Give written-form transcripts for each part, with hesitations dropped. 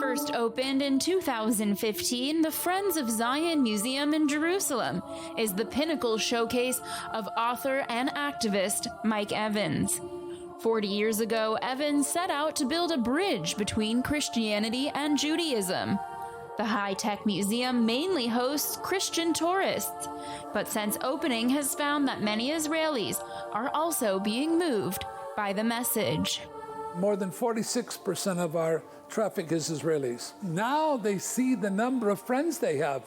First opened in 2015, the Friends of Zion Museum in Jerusalem is the pinnacle showcase of author and activist Mike Evans. 40 years ago, Evans set out to build a bridge between Christianity and Judaism. The high-tech museum mainly hosts Christian tourists, but since opening has found that many Israelis are also being moved by the message. More than 46% of our traffic is Israelis. Now they see the number of friends they have.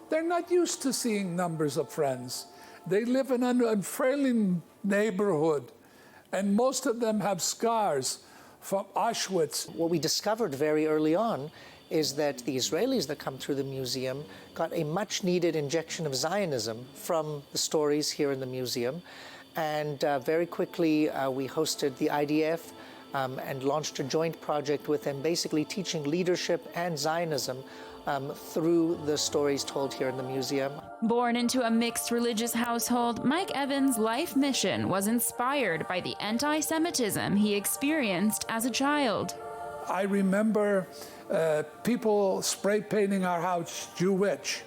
They're not used to seeing numbers of friends. They live in an unfailing neighborhood, and most of them have scars from Auschwitz. What we discovered very early on is that the Israelis that come through the museum got a much-needed injection of Zionism from the stories here in the museum. And very quickly, we hosted the IDF and launched a joint project with them, basically teaching leadership and Zionism through the stories told here in the museum. Born into a mixed religious household, Mike Evans' life mission was inspired by the anti-Semitism he experienced as a child. I remember people spray painting our house Jewish.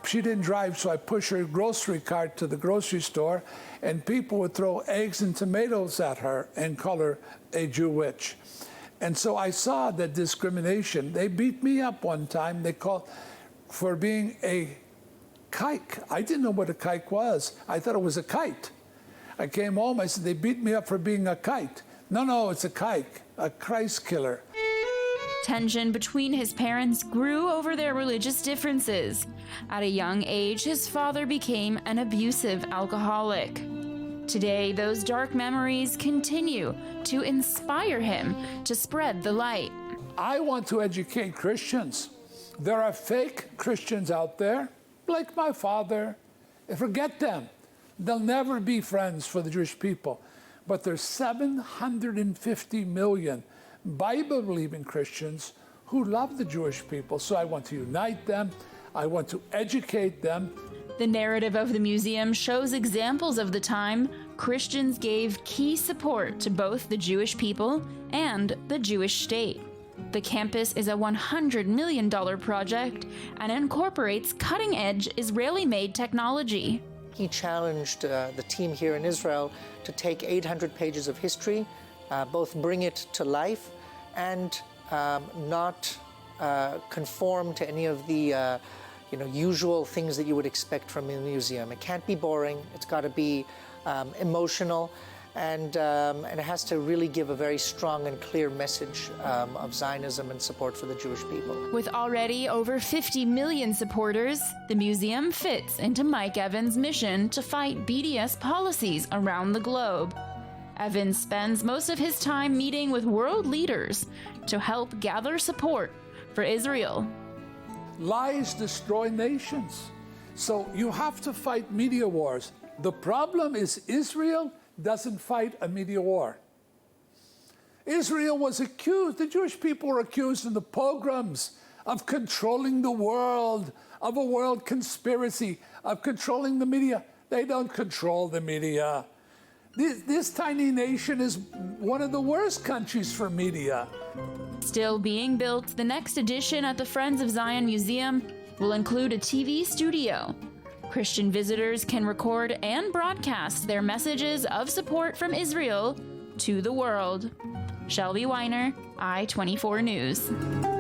She didn't drive, so I pushed her grocery cart to the grocery store, and people would throw eggs and tomatoes at her and call her a Jew witch. And so I saw that discrimination. They beat me up one time. They called for being a kike. I didn't know what a kike was. I thought it was a kite. I came home, I said, they beat me up for being a kite. No, it's a kike, a Christ killer. Tension between his parents grew over their religious differences. At a young age, his father became an abusive alcoholic. Today, those dark memories continue to inspire him to spread the light. I want to educate Christians. There are fake Christians out there, like my father. Forget them. They'll never be friends for the Jewish people. But there's 750 million Bible-believing Christians who love the Jewish people. So I want to unite them. I want to educate them. The narrative of the museum shows examples of the time Christians gave key support to both the Jewish people and the Jewish state. The campus is a $100 million project and incorporates cutting-edge Israeli-made technology. He challenged the team here in Israel to take 800 pages of history, both bring it to life and not conform to any of the usual things that you would expect from a museum. It can't be boring. It's got to be emotional, and it has to really give a very strong and clear message of Zionism and support for the Jewish people. With already over 50 million supporters, the museum fits into Mike Evans' mission to fight BDS policies around the globe. Evans spends most of his time meeting with world leaders to help gather support for Israel. Lies destroy nations. So you have to fight media wars. The problem is Israel doesn't fight a media war. Israel was accused, the Jewish people were accused in the pogroms of controlling the world, of a world conspiracy, of controlling the media. They don't control the media. This tiny nation is one of the worst countries for media. Still being built, the next edition at the Friends of Zion Museum will include a TV studio. Christian visitors can record and broadcast their messages of support from Israel to the world. Shelby Weiner, I-24 News.